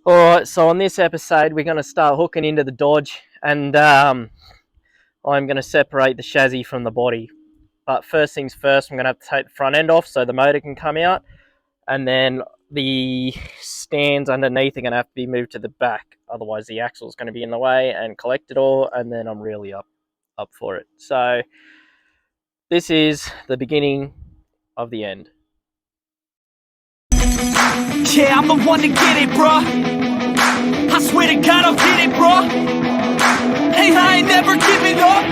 Alright, so on this episode we're going to start hooking into the Dodge, and I'm going to separate the chassis from the body. But first things first, I'm going to have to take the front end off so the motor can come out, and then the stands underneath are going to have to be moved to the back, otherwise the axle is going to be in the way, and collect it all, and then I'm really up for it. So this is the beginning of the end. Yeah, I'm the one to get it, bruh. I swear to God I'll get it, bruh. Hey, I ain't never giving up.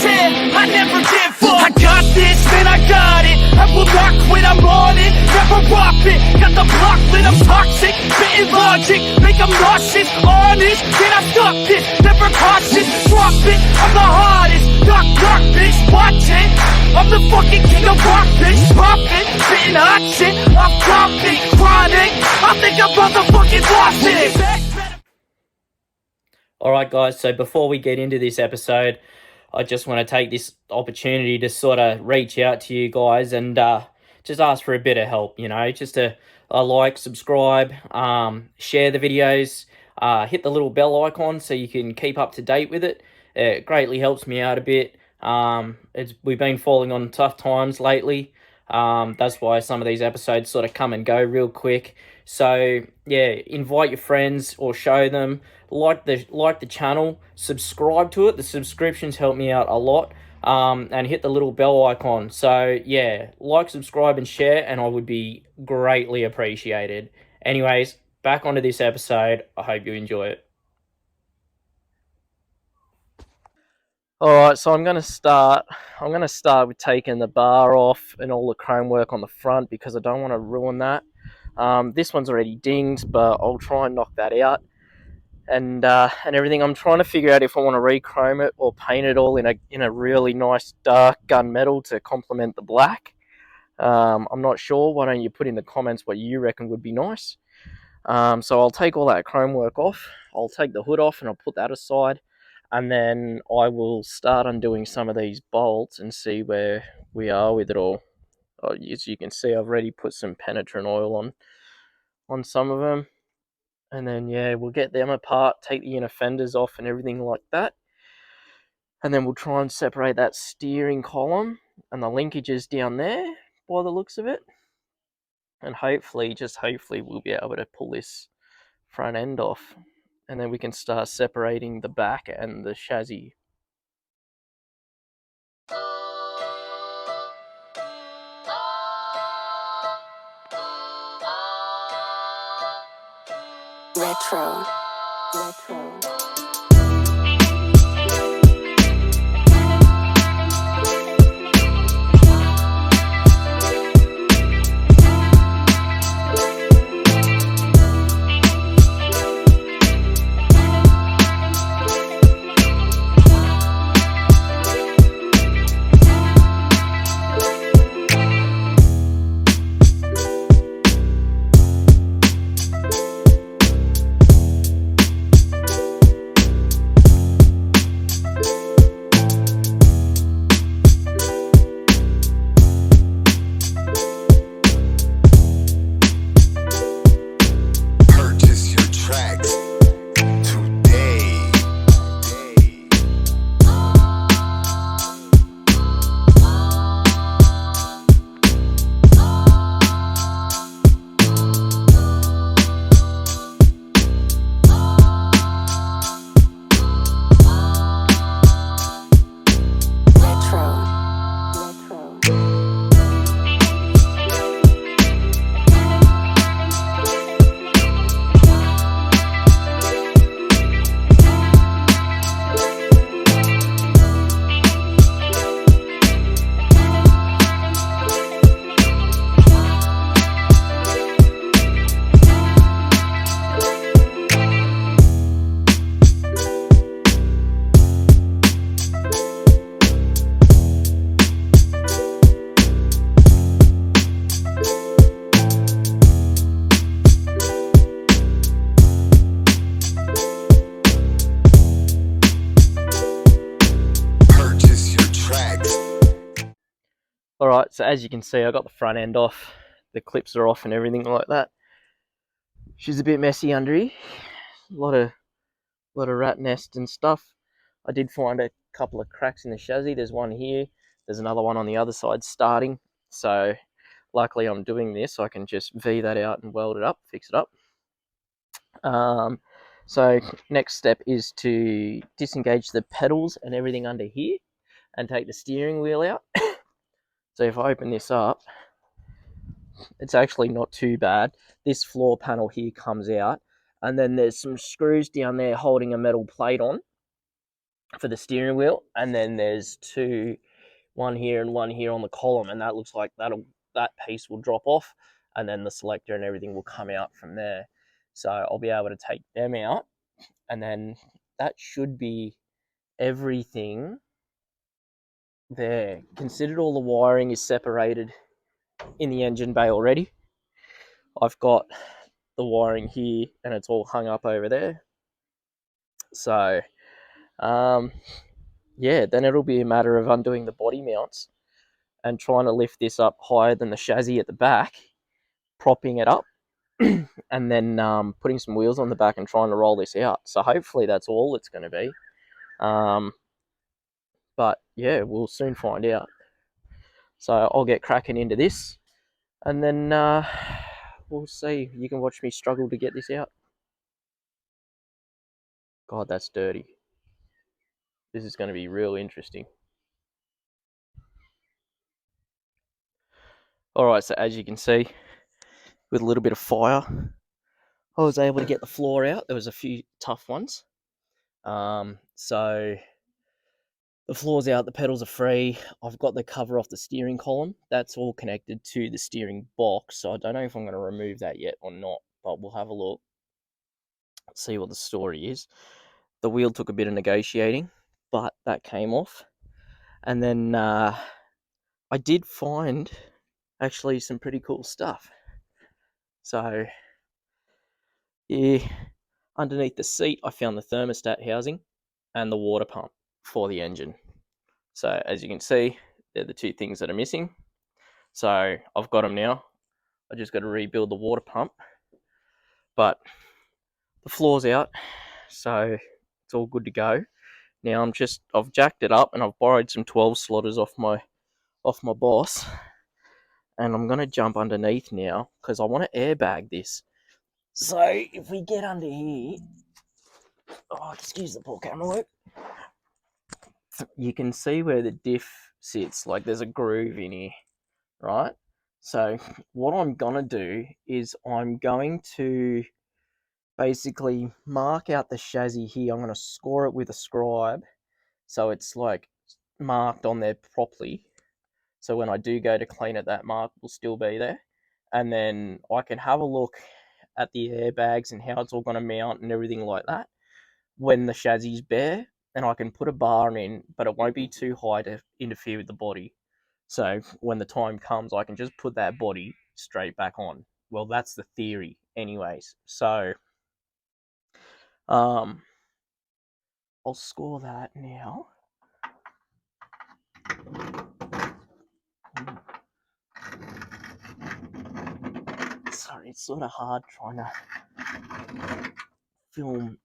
Yeah, I never give up. I got this, man, I got it. I will not quit, I'm on it. Never rock it. Got the block lit, I'm toxic. Spitting logic, make them nauseous. Honest, can I stop this? Never cautious, drop it. I'm the hardest. Knock, knock, bitch, watch it. I'm the fucking king of rock, bitch. Pop it, spitting hot shit. I'm dropping, chronic. I think I'm motherfucking lost it. Alright guys, so before we get into this episode, I just want to take this opportunity to sort of reach out to you guys and just ask for a bit of help, you know, just a like, subscribe, share the videos, hit the little bell icon so you can keep up to date with it. It greatly helps me out a bit. We've been falling on tough times lately. That's why some of these episodes sort of come and go real quick. So yeah, invite your friends or show them, like the channel, subscribe to it. The subscriptions help me out a lot. And hit the little bell icon. So yeah, like, subscribe and share, and I would be greatly appreciated. Anyways, back onto this episode. I hope you enjoy it. Alright, so I'm going to start with taking the bar off and all the chrome work on the front because I don't want to ruin that. This one's already dinged, but I'll try and knock that out. And everything. I'm trying to figure out if I want to re-chrome it or paint it all in a really nice dark gunmetal to complement the black. I'm not sure. Why don't you put in the comments what you reckon would be nice? So I'll take all that chrome work off. I'll take the hood off and I'll put that aside. And then I will start undoing some of these bolts and see where we are with it all. As you can see, I've already put some penetrant oil on some of them. And then, yeah, we'll get them apart, take the inner fenders off and everything like that. And then we'll try and separate that steering column and the linkages down there by the looks of it. And hopefully, just hopefully, we'll be able to pull this front end off. And then we can start separating the back and the chassis. Retro. Alright, so as you can see, I got the front end off. The clips are off and everything like that. She's a bit messy under here. A lot of rat nests and stuff. I did find a couple of cracks in the chassis. There's one here. There's another one on the other side starting. So luckily I'm doing this, so I can just V that out and weld it up, fix it up. So next step is to disengage the pedals and everything under here and take the steering wheel out. So if I open this up, it's actually not too bad. This floor panel here comes out, and then there's some screws down there holding a metal plate on for the steering wheel, and then there's one here and one here on the column, and that looks like that piece will drop off, and then the selector and everything will come out from there. So I'll be able to take them out, and then that should be everything there. Considered all the wiring is separated in the engine bay already. I've got the wiring here and it's all hung up over there. So yeah, then it'll be a matter of undoing the body mounts and trying to lift this up higher than the chassis at the back, propping it up, and then putting some wheels on the back and trying to roll this out. So hopefully that's all it's going to be. But yeah, we'll soon find out. So I'll get cracking into this, and then we'll see. You can watch me struggle to get this out. God, that's dirty. This is going to be real interesting. Alright, so as you can see, with a little bit of fire, I was able to get the floor out. There was a few tough ones. So the floor's out, the pedals are free. I've got the cover off the steering column. That's all connected to the steering box, so I don't know if I'm going to remove that yet or not, but we'll have a look, see what the story is. The wheel took a bit of negotiating, but that came off. And then I did find actually some pretty cool stuff. So yeah, underneath the seat I found the thermostat housing and the water pump for the engine. So as you can see, they're the two things that are missing. So I've got them now. I just got to rebuild the water pump, but the floor's out, so it's all good to go. Now I've jacked it up and I've borrowed some 12 slotters off my boss, and I'm gonna jump underneath now because I want to airbag this. So if we get under here, oh, excuse the poor camera work, you can see where the diff sits. Like there's a groove in here, right? So what I'm gonna do is I'm going to basically mark out the chassis here. I'm gonna score it with a scribe so it's like marked on there properly. So when I do go to clean it, that mark will still be there. And then I can have a look at the airbags and how it's all going to mount and everything like that when the chassis is bare. And I can put a bar in, but it won't be too high to interfere with the body. So when the time comes, I can just put that body straight back on. Well, that's the theory anyways. So I'll score that now. Sorry, it's sort of hard trying to film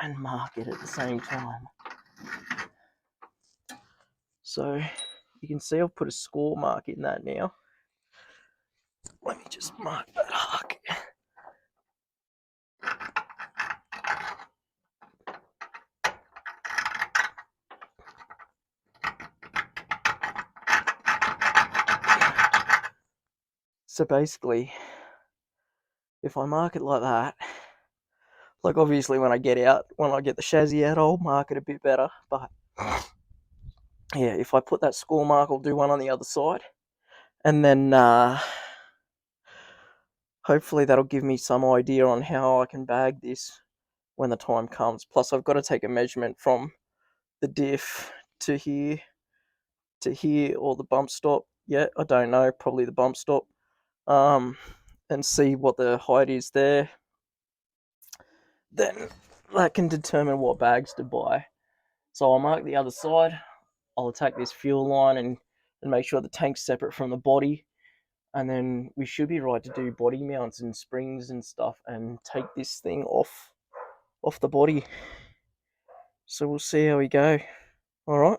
and mark it at the same time. So you can see I've put a score mark in that now. Let me just mark that arc. So basically, if I mark it like that, like obviously when I get the chassis out, I'll mark it a bit better. But yeah, if I put that score mark, I'll do one on the other side. And then hopefully that'll give me some idea on how I can bag this when the time comes. Plus I've got to take a measurement from the diff to here, or the bump stop. Yeah, I don't know, probably the bump stop. And see what the height is there. Then that can determine what bags to buy. So I'll mark the other side. I'll attack this fuel line and make sure the tank's separate from the body. and then we should be right to do body mounts and springs and stuff, and take this thing off the body. So we'll see how we go. All right,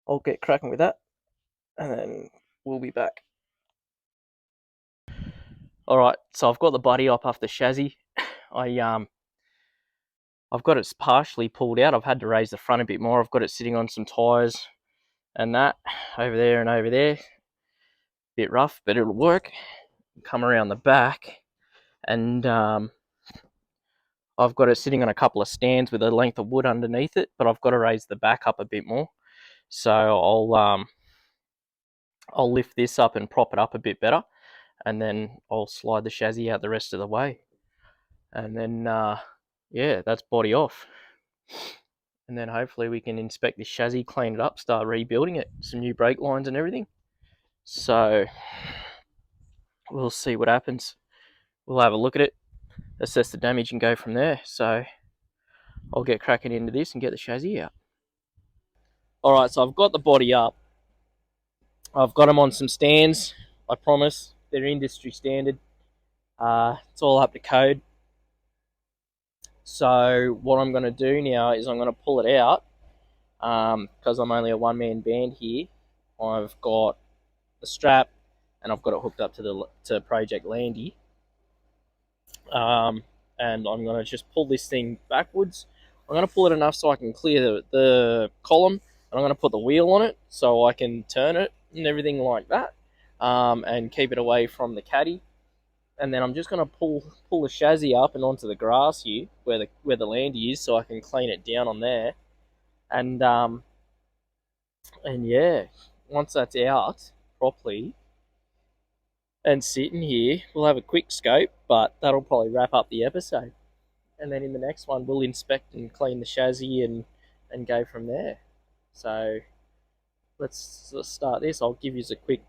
I'll get cracking with that, and then we'll be back. All right, so I've got the body up off the chassis. I've got it partially pulled out. I've had to raise the front a bit more. I've got it sitting on some tyres and that over there and over there. Bit rough, but it'll work. Come around the back, and I've got it sitting on a couple of stands with a length of wood underneath it, but I've got to raise the back up a bit more. So I'll lift this up and prop it up a bit better, and then I'll slide the chassis out the rest of the way. And then, yeah, that's body off. And then hopefully we can inspect this chassis, clean it up, start rebuilding it, some new brake lines and everything. So we'll see what happens. We'll have a look at it, assess the damage, and go from there. So I'll get cracking into this and get the chassis out. All right, so I've got the body up. I've got them on some stands, I promise. They're industry standard. It's all up to code. So what I'm going to do now is I'm going to pull it out, because I'm only a one-man band here. I've got the strap, and I've got it hooked up to Project Landy. And I'm going to just pull this thing backwards. I'm going to pull it enough so I can clear the column, and I'm going to put the wheel on it so I can turn it and everything like that, and keep it away from the caddy. And then I'm just going to pull the chassis up and onto the grass here where the Landy is, so I can clean it down on there. And yeah, once that's out properly and sitting here, we'll have a quick scope, but that'll probably wrap up the episode. And then in the next one, we'll inspect and clean the chassis and go from there. So let's start this. I'll give you a quick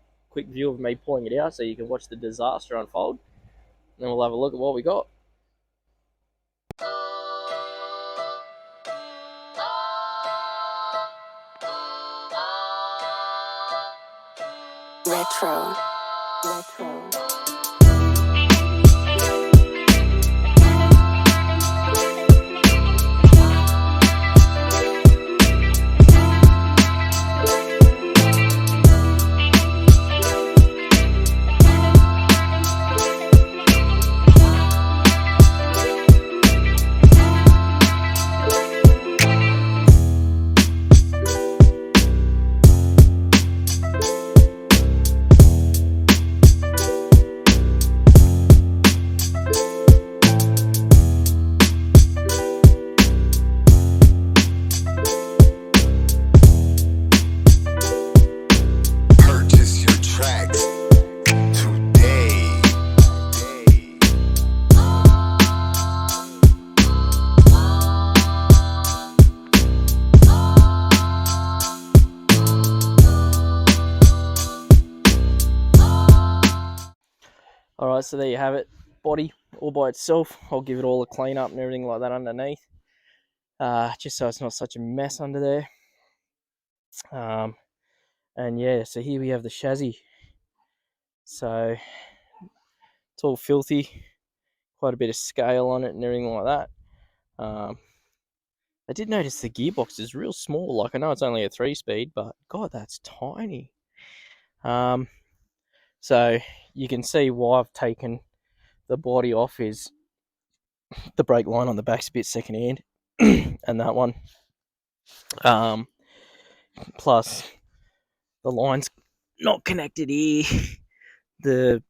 view of me pulling it out so you can watch the disaster unfold. And then we'll have a look at what we got. Retro. Alright, so there you have it. Body all by itself. I'll give it all a clean up and everything like that underneath. Just so it's not such a mess under there. And yeah, so here we have the chassis. So it's all filthy. Quite a bit of scale on it and everything like that. I did notice the gearbox is real small. Like, I know it's only a 3-speed, but God, that's tiny. So you can see why I've taken the body off is the brake line on the back's a bit secondhand, and that one. Plus the line's not connected here. The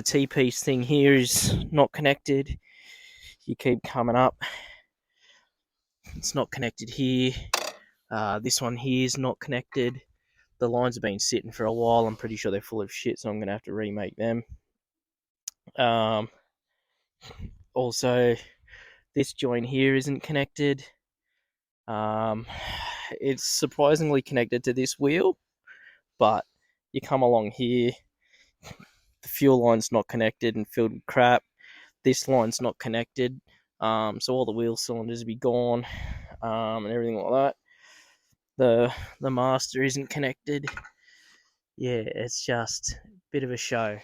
T-piece thing here is not connected. You keep coming up. It's not connected here. This one here is not connected. The lines have been sitting for a while. I'm pretty sure they're full of shit, so I'm going to have to remake them. Also, this joint here isn't connected. It's surprisingly connected to this wheel, but you come along here, the fuel line's not connected and filled with crap. This line's not connected, so all the wheel cylinders will be gone, and everything like that. The master isn't connected. Yeah, it's just bit of a show.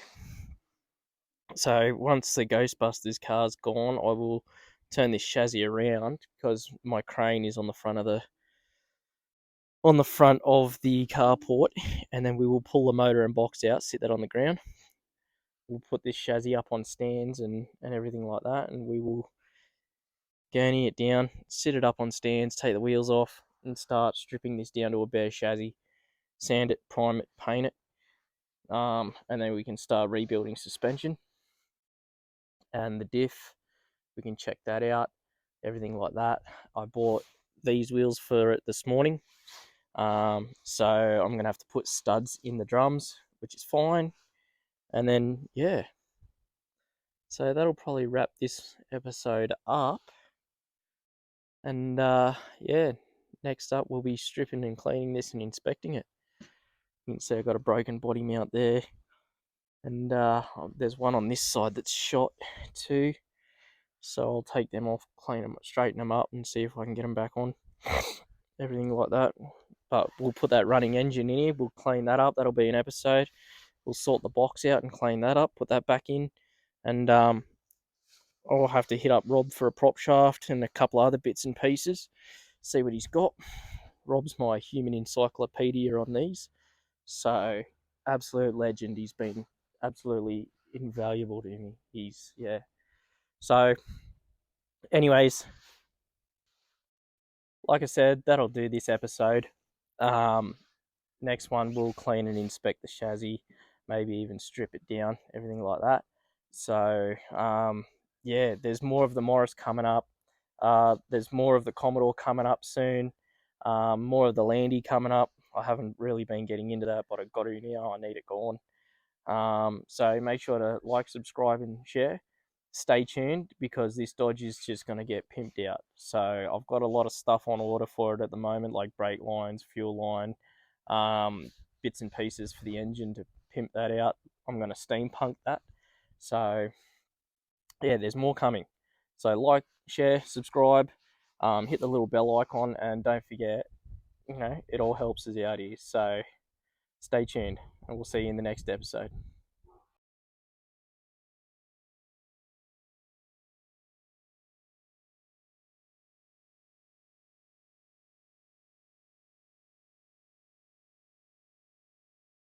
So once the Ghostbusters car's gone, I will turn this chassis around because my crane is on the front of the carport, and then we will pull the motor and box out, sit that on the ground. We'll put this chassis up on stands and everything like that, and we will gurney it down, sit it up on stands, take the wheels off, and start stripping this down to a bare chassis, sand it, prime it, paint it, and then we can start rebuilding suspension and the diff. We can check that out, everything like that. I bought these wheels for it this morning, so I'm gonna have to put studs in the drums, which is fine. And then yeah, so that'll probably wrap this episode up. And yeah, next up we'll be stripping and cleaning this and inspecting it. You can see I got a broken body mount there, and there's one on this side that's shot too. So I'll take them off, clean them, straighten them up, and see if I can get them back on. Everything like that. But we'll put that running engine in here. We'll clean that up. That'll be an episode. We'll sort the box out and clean that up. Put that back in, and I'll have to hit up Rob for a prop shaft and a couple other bits and pieces. See what he's got. Rob's my human encyclopedia on these, so absolute legend. He's been absolutely invaluable to me. He's yeah. So, anyways, like I said, that'll do this episode. Next one, we'll clean and inspect the chassis, maybe even strip it down, everything like that. So, yeah, there's more of the Morris coming up. There's more of the Commodore coming up soon. More of the Landy coming up. I haven't really been getting into that, but I got to now. I need it gone. So make sure to like, subscribe, and share. Stay tuned because this Dodge is just going to get pimped out. So I've got a lot of stuff on order for it at the moment, like brake lines, fuel line, bits and pieces for the engine to pimp that out. I'm going to steampunk that. So yeah, there's more coming. So like, share, subscribe, hit the little bell icon, and don't forget, it all helps us out here. So stay tuned, and we'll see you in the next episode.